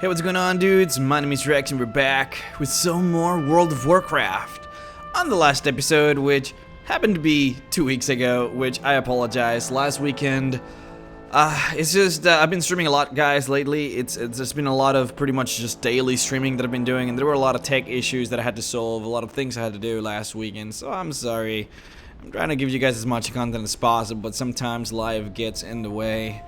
Hey, what's going on, dudes? My name is Rex and we're back with some more World of Warcraft. On the last episode, which happened to be 2 weeks ago, which I apologize, last weekend, it's just, I've been streaming a lot, guys, lately. It's just been a lot of pretty much just daily streaming that I've been doing, and there were a lot of tech issues that I had to solve, a lot of things I had to do last weekend, so I'm sorry. I'm trying to give you guys as much content as possible, but sometimes life gets in the way.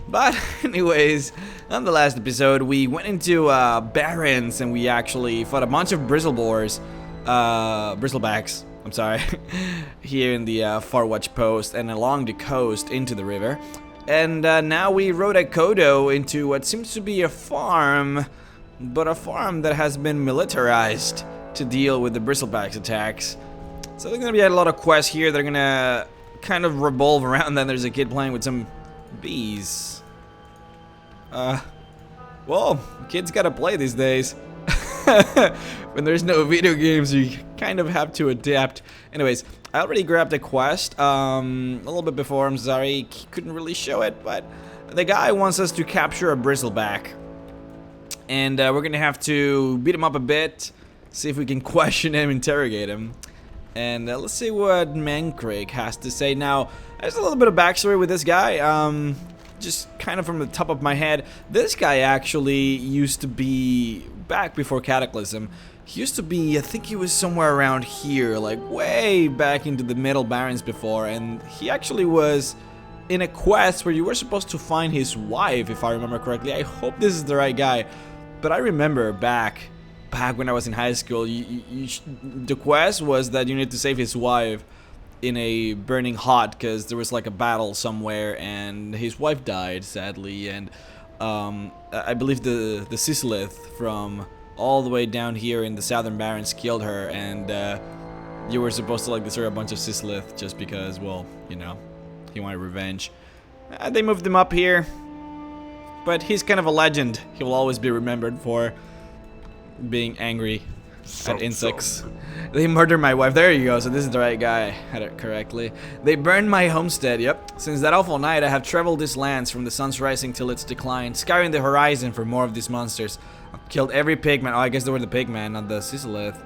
But anyways, on the last episode, we went into Barrens and we actually fought a bunch of bristlebacks, I'm sorry, here in the Farwatch post and along the coast into the river. And now we rode a Kodo into what seems to be a farm, but a farm that has been militarized to deal with the bristlebacks attacks. So there's gonna be a lot of quests here that are gonna kind of revolve around that. There's a kid playing with some bees. Well, kids gotta play these days. When there's no video games, you kind of have to adapt. Anyways, I already grabbed a quest a little bit before. I'm sorry, couldn't really show it, but the guy wants us to capture a bristleback, and we're gonna have to beat him up a bit, see if we can question him, interrogate him. And let's see what MrRhexx has to say. Now, there's a little bit of backstory with this guy. Just kind of from the top of my head, this guy actually used to be, back before Cataclysm, he used to be, I think he was somewhere around here, like way back into the Middle Barrens before, and he actually was in a quest where you were supposed to find his wife, if I remember correctly. I hope this is the right guy, but I remember back when I was in high school, the quest was that you need to save his wife in a burning hut because there was like a battle somewhere and his wife died, sadly, and I believe the Sislith from all the way down here in the Southern Barrens killed her, and you were supposed to like destroy a bunch of Sislith just because, well, you know, he wanted revenge. They moved him up here, but he's kind of a legend. He will always be remembered for being angry at insects. They murdered my wife. There you go. So this is the right guy. Had it correctly. They burned my homestead. Yep. Since that awful night, I have traveled these lands from the sun's rising till its decline, scouring the horizon for more of these monsters. I've killed every pigman. Oh, I guess they were the pigman, not the Sislith.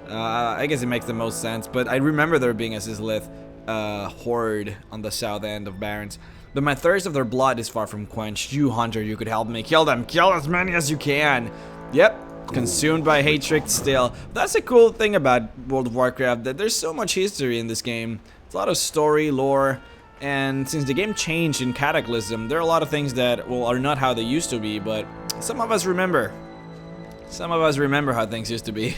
I guess it makes the most sense. But I remember there being a Sislith horde on the south end of Barrens. But my thirst of their blood is far from quenched. You, hunter, you could help me. Kill them. Kill as many as you can. Yep. Consumed by hatred still. That's a cool thing about World of Warcraft, that there's so much history in this game. It's a lot of story, lore, and since the game changed in Cataclysm, there are a lot of things that, well, are not how they used to be, but some of us remember. Some of us remember how things used to be.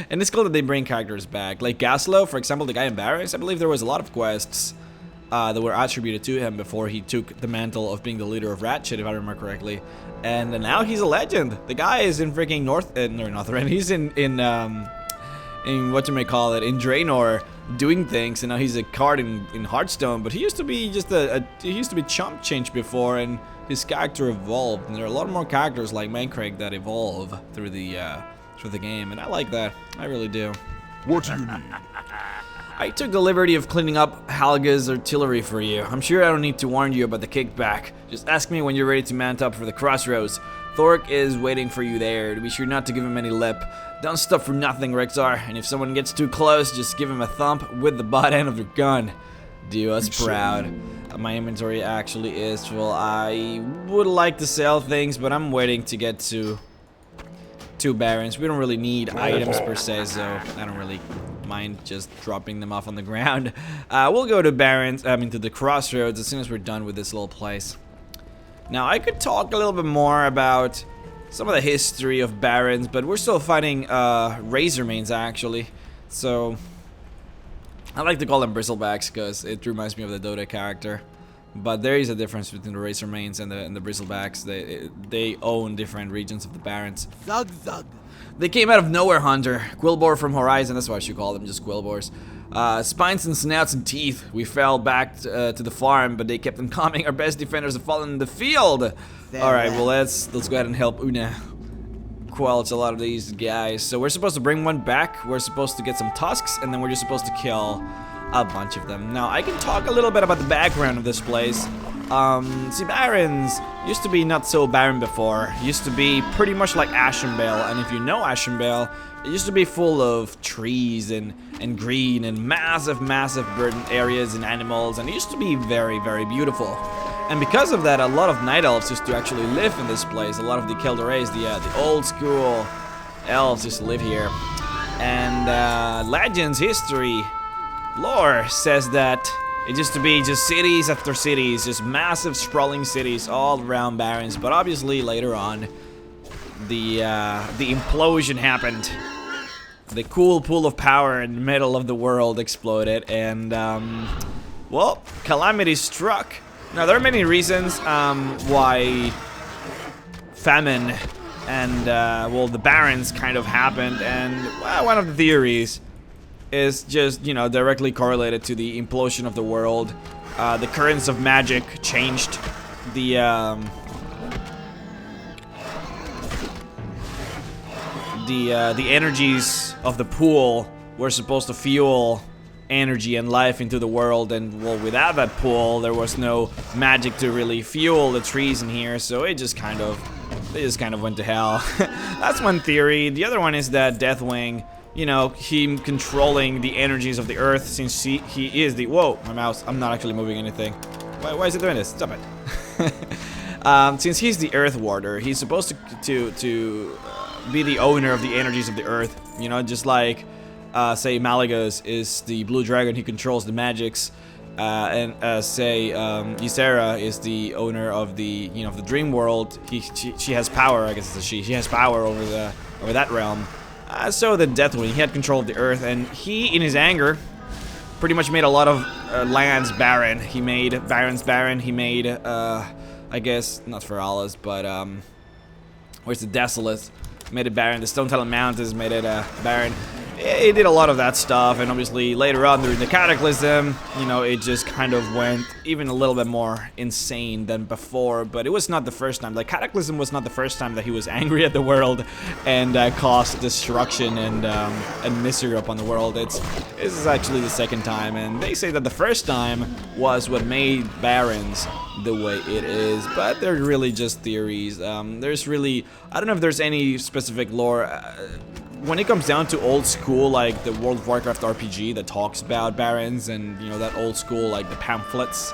And it's cool that they bring characters back. Like Gaslow, for example, the guy in Barracks, I believe there was a lot of quests that were attributed to him before he took the mantle of being the leader of Ratchet, if I remember correctly. And now he's a legend. The guy is in freaking Northrend. He's in what you may call it, in Draenor, doing things, and now he's a card in Hearthstone. But he used to be just he used to be chump change before, and his character evolved. And there are a lot more characters like MrRhexx that evolve through the game, and I like that. I really do. What do you need? I took the liberty of cleaning up Helga's artillery for you. I'm sure I don't need to warn you about the kickback. Just ask me when you're ready to mount up for the crossroads. Thork is waiting for you there. Be sure not to give him any lip. Don't stop for nothing, Rexar. And if someone gets too close, just give him a thump with the butt end of your gun. Do us proud. My inventory actually is full. I would like to sell things, but I'm waiting to get to Barrens. We don't really need items per se, so I don't really mind just dropping them off on the ground. We'll go to Barrens, to the crossroads as soon as we're done with this little place. Now, I could talk a little bit more about some of the history of Barrens, but we're still fighting Razormanes, actually. So, I like to call them bristlebacks because it reminds me of the Dota character. But there is a difference between the Razormanes and the bristlebacks. They own different regions of the Barrens. Zug zug. They came out of nowhere, Hunter. Quillbore from Horizon, that's why I should call them just Quillbores. Spines and snouts and teeth. We fell back to the farm, but they kept on coming. Our best defenders have fallen in the field. Alright, well let's go ahead and help Una quelch a lot of these guys. So we're supposed to bring one back. We're supposed to get some tusks, and then we're just supposed to kill a bunch of them. Now, I can talk a little bit about the background of this place. See, Barrens used to be not so barren before. It used to be pretty much like Ashenvale, and if you know Ashenvale, it used to be full of trees and green and massive verdant areas and animals, and it used to be very, very beautiful. And because of that, a lot of night elves used to actually live in this place. A lot of the Keldorays, the old school elves used to live here. And legends, history, lore says that it used to be just cities after cities, just massive sprawling cities all around Barrens. But obviously later on, the implosion happened. The cool pool of power in the middle of the world exploded, and well, calamity struck. Now there are many reasons why famine and well, the Barrens kind of happened, and well, one of the theories is just, you know, directly correlated to the implosion of the world. The currents of magic changed the energies of the pool were supposed to fuel energy and life into the world, and well, without that pool there was no magic to really fuel the trees in here, so they just kind of went to hell. That's one theory. The other one is that Deathwing, you know, him controlling the energies of the earth, since he is the— whoa, my mouse, I'm not actually moving anything. Why is it doing this? Stop it. Since he's the Earth Warder, he's supposed to be the owner of the energies of the earth, you know, just like say Malagos is the blue dragon, he controls the magics, and say Ysera is the owner of the, you know, of the dream world. She has power, I guess it's a she has power over that realm. So the Deathwing, he had control of the earth, and he, in his anger, pretty much made a lot of lands barren. He made Barrens barren. He made I guess not Feralis, but where's the Desolate? Made it barren. The Stone Talon Mountains made it barren. It did a lot of that stuff, and obviously later on during the Cataclysm, you know, it just kind of went even a little bit more insane than before. But it was not the first time. Like, Cataclysm was not the first time that he was angry at the world and caused destruction and misery upon the world. This is actually the second time, and they say that the first time was what made Barrens the way it is, but they're really just theories. There's really, I don't know if there's any specific lore. When it comes down to old school, like the World of Warcraft RPG that talks about Barrens, and you know, that old school, like the pamphlets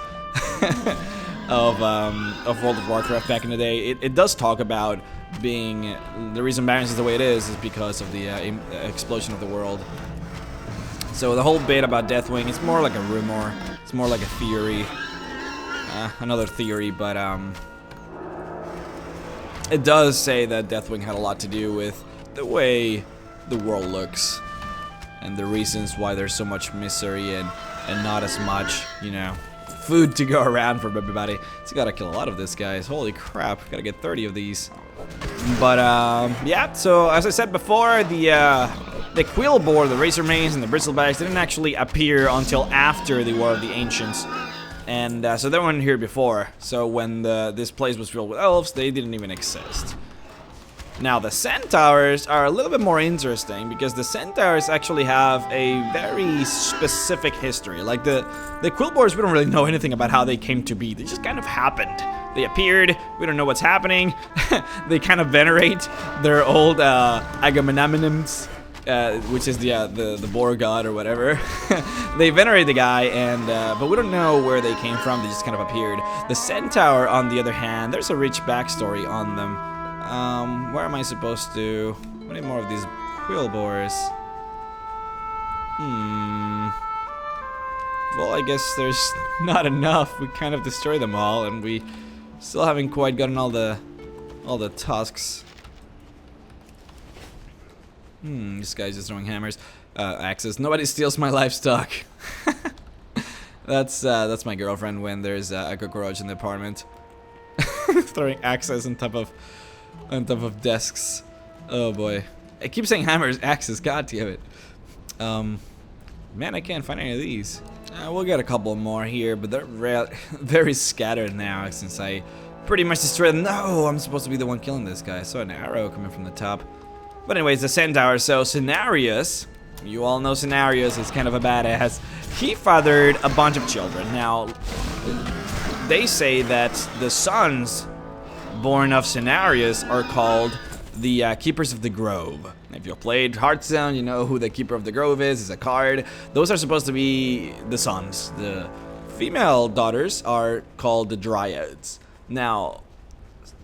of World of Warcraft back in the day, it does talk about being, the reason Barrens is the way it is because of the explosion of the world. So the whole bit about Deathwing, it's more like a rumor, it's more like a theory, another theory, but it does say that Deathwing had a lot to do with the way the world looks and the reasons why there's so much misery and not as much, you know, food to go around for everybody. So gotta kill a lot of this, guys. Holy crap, gotta get 30 of these. But yeah, so as I said before, the Quill Boar, the Razor Manes, and the Bristlebags didn't actually appear until after the War of the Ancients. And so they weren't here before. So when this place was filled with elves, they didn't even exist. Now the Centaurs are a little bit more interesting because the Centaurs actually have a very specific history. Like the Quill Boars, we don't really know anything about how they came to be. They just kind of happened. They appeared, we don't know what's happening. They kind of venerate their old Agamemnonims, which is the boar god or whatever. They venerate the guy, and but we don't know where they came from. They just kind of appeared. The Centaur, on the other hand, there's a rich backstory on them. Where am I supposed to? I need more of these Quill Boars. Well, I guess there's not enough. We kind of destroyed them all, and we still haven't quite gotten all the tusks. This guy's just throwing hammers, axes. Nobody steals my livestock. That's my girlfriend when there's a cockroach in the apartment. Throwing axes on top of desks. Oh boy. I keep saying hammers, axes, god damn it. Man, I can't find any of these. We'll get a couple more here, but they're very scattered now since I pretty much destroyed them. No, I'm supposed to be the one killing this guy. I saw an arrow coming from the top. But anyways, the Centaur. So Cenarius, you all know Cenarius is kind of a badass. He fathered a bunch of children. Now, they say that the sons born of Cenarius are called the Keepers of the Grove. If you've played Hearthstone, you know who the Keeper of the Grove is. It's a card. Those are supposed to be the sons. The female daughters are called the Dryads. Now,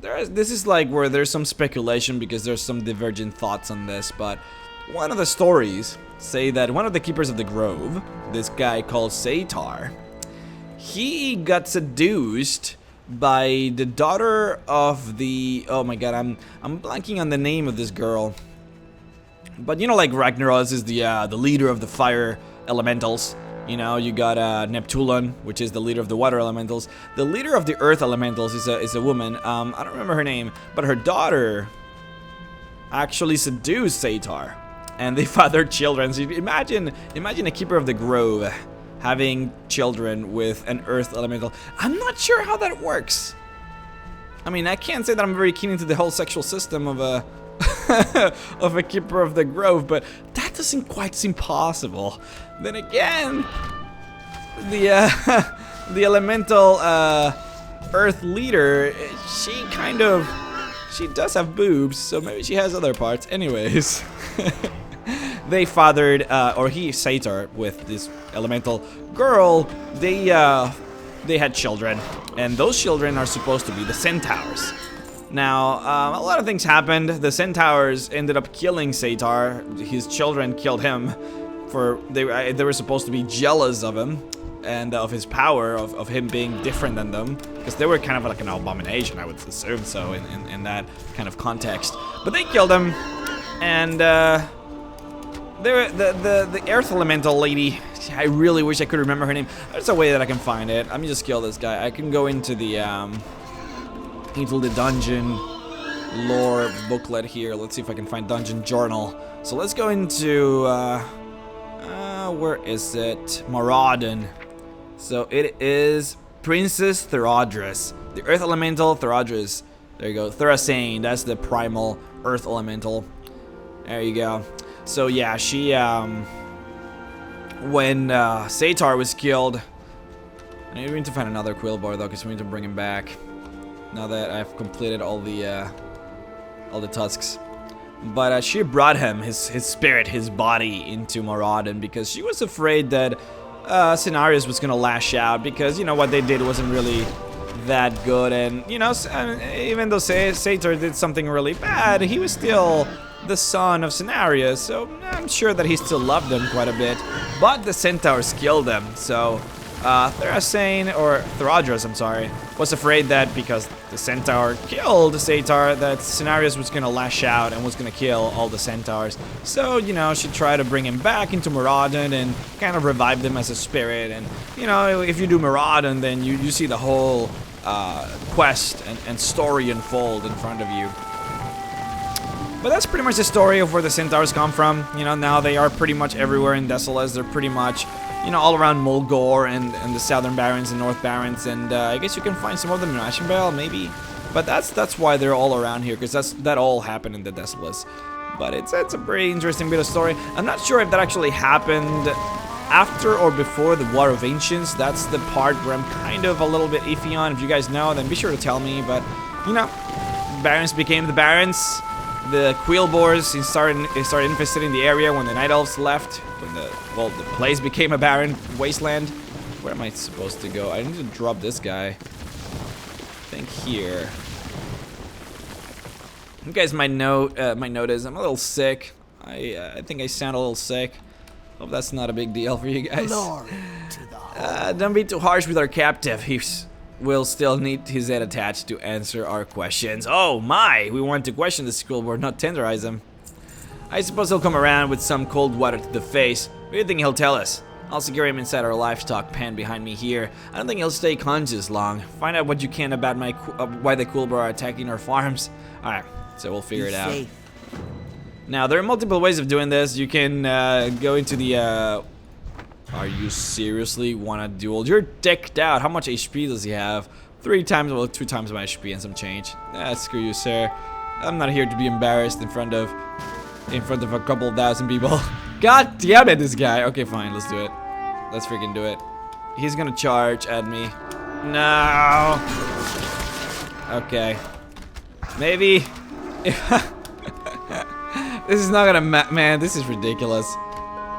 this is like where there's some speculation because there's some divergent thoughts on this, but one of the stories say that one of the Keepers of the Grove, this guy called Satar, he got seduced by the daughter of the, oh my god, I'm blanking on the name of this girl. But you know, like Ragnaros is the leader of the fire elementals. You know, you got Neptulon, which is the leader of the water elementals. The leader of the earth elementals is a woman. I don't remember her name, but her daughter actually seduced Satar, and they fathered children. So imagine a Keeper of the Grove having children with an earth elemental. I'm not sure how that works. I mean, I can't say that I'm very keen into the whole sexual system of a of a Keeper of the Grove, but that doesn't quite seem possible. Then again, the the elemental earth leader, she does have boobs, so maybe she has other parts. Anyways, they fathered, or he, Satar, with this elemental girl, they had children, and those children are supposed to be the centaurs. Now, a lot of things happened. The centaurs ended up killing Satar. His children killed him. They were supposed to be jealous of him and of his power, of him being different than them, because they were kind of like an abomination, I would assume so, in that kind of context. But they killed him, and the earth elemental lady, I really wish I could remember her name. There's a way that I can find it. Let me just kill this guy. I can go into the dungeon lore booklet here. Let's see if I can find dungeon journal. So let's go into where is it? Moradin. So it is Princess Therodris, the earth elemental Therodris. There you go, Thurasane. That's the primal earth elemental. There you go. So yeah, she when Satar was killed, I need to find another Quillbar though, because we need to bring him back. Now that I've completed all the tusks. But she brought him, his spirit, his body, into Moradin because she was afraid that Cenarius was gonna lash out, because you know what they did wasn't really that good, and you know, even though Satar did something really bad, he was still the son of Cenarius, so I'm sure that he still loved him quite a bit. But the centaurs killed him, so Thurasane, or Therodris, I'm sorry, was afraid that because the centaur killed Satar, that Cenarius was gonna lash out and was gonna kill all the centaurs. So, you know, she tried to bring him back into Moradin and kind of revive him as a spirit. And, you know, if you do Moradin, then you see the whole quest and story unfold in front of you. But that's pretty much the story of where the centaurs come from. You know, now they are pretty much everywhere in Desolace. They're pretty much, you know, all around Mulgore and the Southern Barrens and North Barrens, and I guess you can find some of them in Ashenvale, maybe. But that's why they're all around here, because that all happened in the Desolace. But it's a pretty interesting bit of story. I'm not sure if that actually happened after or before the War of Ancients. That's the part where I'm kind of a little bit iffy on. If you guys know, then be sure to tell me. But, you know, Barrens became the Barrens. The Quillbores started infesting the area when the Night Elves left. When the place became a barren wasteland. Where am I supposed to go? I need to drop this guy. I think here. You guys might notice I'm a little sick. I think I sound a little sick. Hope that's not a big deal for you guys. Don't be too harsh with our captive. We'll still need his head attached to answer our questions. Oh my! We want to question the Quillbore, not tenderize him. I suppose he'll come around with some cold water to the face. What do you think he'll tell us? I'll secure him inside our livestock pen behind me here. I don't think he'll stay conscious long. Find out what you can about why the Quillbore are attacking our farms. Alright, so we'll figure it out. Now, there are multiple ways of doing this. You can go into the... Are you seriously want to duel? You're decked out. How much HP does he have? 3 times, well, 2 times my HP and some change. Screw you, sir. I'm not here to be embarrassed in front of a couple thousand people. God damn it, this guy. Okay, fine, let's do it. Let's freaking do it. He's gonna charge at me. No. Okay. Maybe. This is not gonna man, this is ridiculous.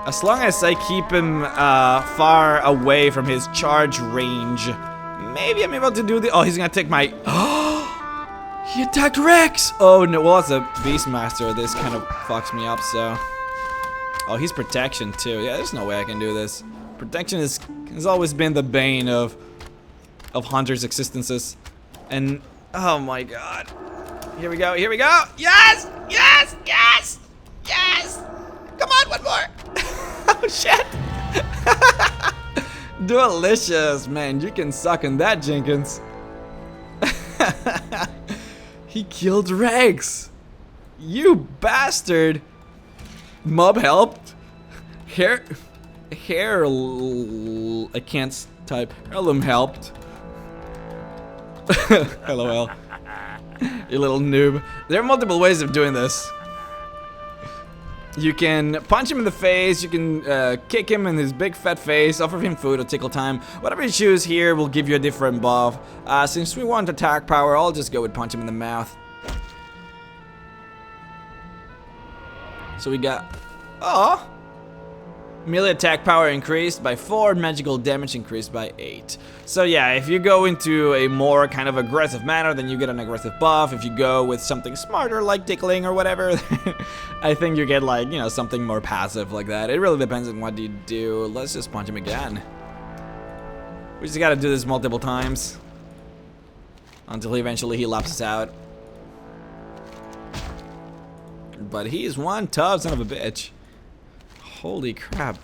As long as I keep him far away from his charge range, maybe I'm able to do the. Oh, he's gonna take my. He attacked Rex! Oh no, well, as a Beastmaster, this kind of fucks me up, so. Oh, he's protection too. Yeah, there's no way I can do this. Protection has always been the bane of hunters' existences. And, oh my god. Here we go, here we go! Yes! Yes! Yes! Yes! Come on, one more! Oh shit! Delicious, man. You can suck on that, Jenkins. He killed Rex. You bastard. Mob helped. I can't type. Heirloom helped. LOL. You little noob. There are multiple ways of doing this. You can punch him in the face, you can kick him in his big fat face, offer him food or tickle time. Whatever you choose here will give you a different buff. Since we want attack power, I'll just go with punch him in the mouth. So we got... Oh! Melee attack power increased by 4, magical damage increased by 8. So yeah, if you go into a more kind of aggressive manner, then you get an aggressive buff. If you go with something smarter like tickling or whatever, I think you get like, you know, something more passive like that. It really depends on what you do. Let's just punch him again. We just gotta do this multiple times until eventually he lapses out. But he is one tough son of a bitch. Holy crap.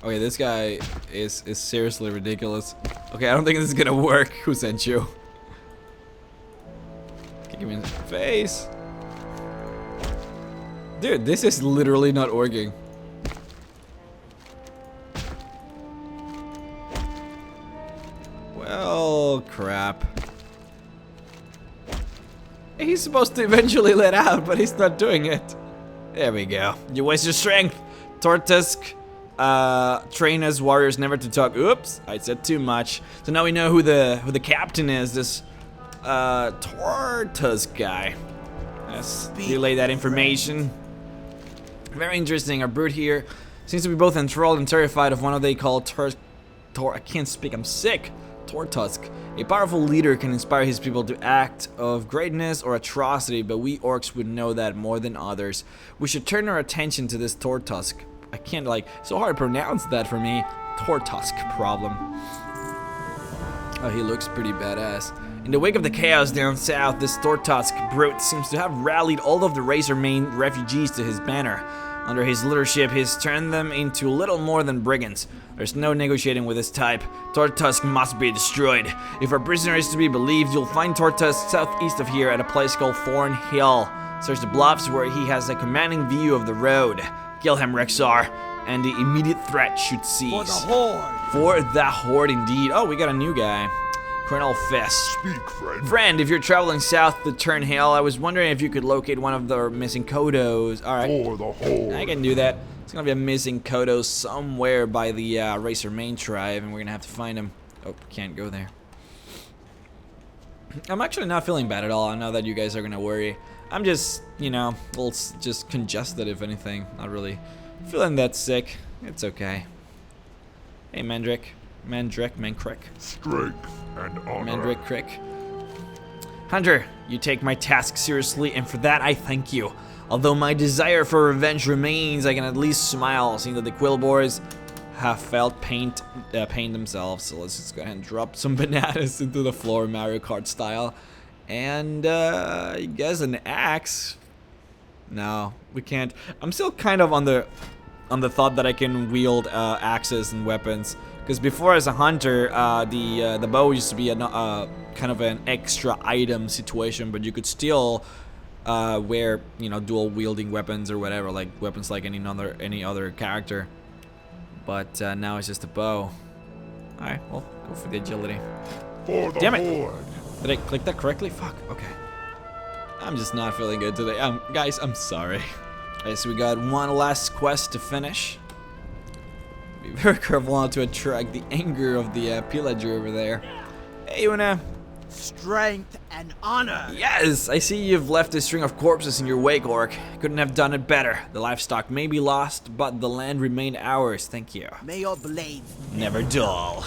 Okay, this guy is seriously ridiculous. Okay, I don't think this is gonna work. Who sent you? Kick him in the face. Dude, this is literally not working. Well, crap. He's supposed to eventually let out, but he's not doing it. There we go. You waste your strength. Tortusk, train as warriors never to talk. Oops, I said too much. So now we know who the captain is. This Tortusk guy. Let's relay that information. Very interesting. Our brute here seems to be both enthralled and terrified of one of they call I can't speak. I'm sick. Tortusk. A powerful leader can inspire his people to act of greatness or atrocity, but we orcs would know that more than others. We should turn our attention to this Tortusk. I can't, like, so hard to pronounce that for me. Tortusk problem. Oh, he looks pretty badass. In the wake of the chaos down south, this Tortusk brute seems to have rallied all of the Razormane refugees to his banner. Under his leadership, he's turned them into little more than brigands. There's no negotiating with this type. Tortusk must be destroyed. If our prisoner is to be believed, you'll find Tortusk southeast of here at a place called Thorn Hill. Search the bluffs where he has a commanding view of the road. Kill him, Rexar, and the immediate threat should cease. For the Horde! For the Horde, indeed. Oh, we got a new guy. Colonel Fest. Speak, friend. Friend, if you're traveling south to Turn Hill, I was wondering if you could locate one of the missing Kodos. Alright. For the Horde. I can do that. It's gonna be a missing Kodo somewhere by the Razormane tribe, and we're gonna have to find him. Oh, can't go there. I'm actually not feeling bad at all. I know that you guys are gonna worry. I'm just, you know, a little just congested, if anything. Not really feeling that sick. It's okay. Hey, Mandrake. Strength and honor. Mandrake Crick. Hunter, you take my task seriously, and for that I thank you. Although my desire for revenge remains, I can at least smile, seeing that the Quillboars have felt pain themselves. So let's just go ahead and drop some bananas into the floor, Mario Kart style. And, I guess an axe. No, we can't. I'm still kind of on the thought that I can wield axes and weapons. Because before, as a hunter, the bow used to be a kind of an extra item situation, but you could still wear, you know, dual wielding weapons or whatever, like weapons like any other character. But now it's just a bow. All right, well, go for the agility. For the Damn it! Horde. Did I click that correctly? Fuck. Okay. I'm just not feeling good today. Guys, I'm sorry. Okay, so we got one last quest to finish. Be very careful not to attract the anger of the pillager over there. Hey, Una. Strength and honor. Yes, I see you've left a string of corpses in your wake, Orc. Couldn't have done it better. The livestock may be lost, but the land remained ours. Thank you. May your blades Never dull.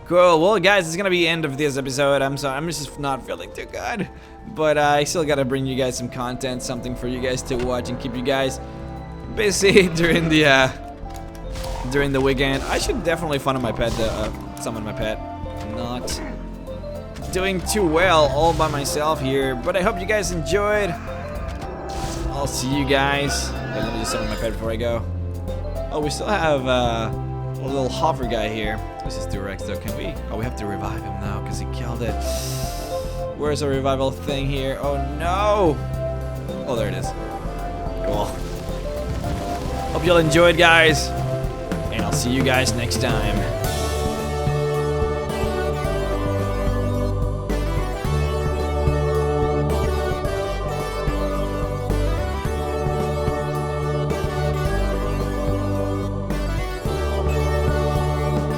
Cool. Well, guys, it's gonna be the end of this episode. I'm sorry, I'm just not feeling too good, but I still gotta bring you guys some content, something for you guys to watch and keep you guys busy during the weekend. I should definitely summon my pet. Not doing too well all by myself here, but I hope you guys enjoyed. I'll see you guys. Wait, let me just summon my pet before I go. Oh, we still have a little hover guy here. This is MrRhexx though. Can we? Oh, we have to revive him now because he killed it. Where's the revival thing here? Oh no! Oh, there it is. Cool. Hope you all enjoyed, guys, and I'll see you guys next time.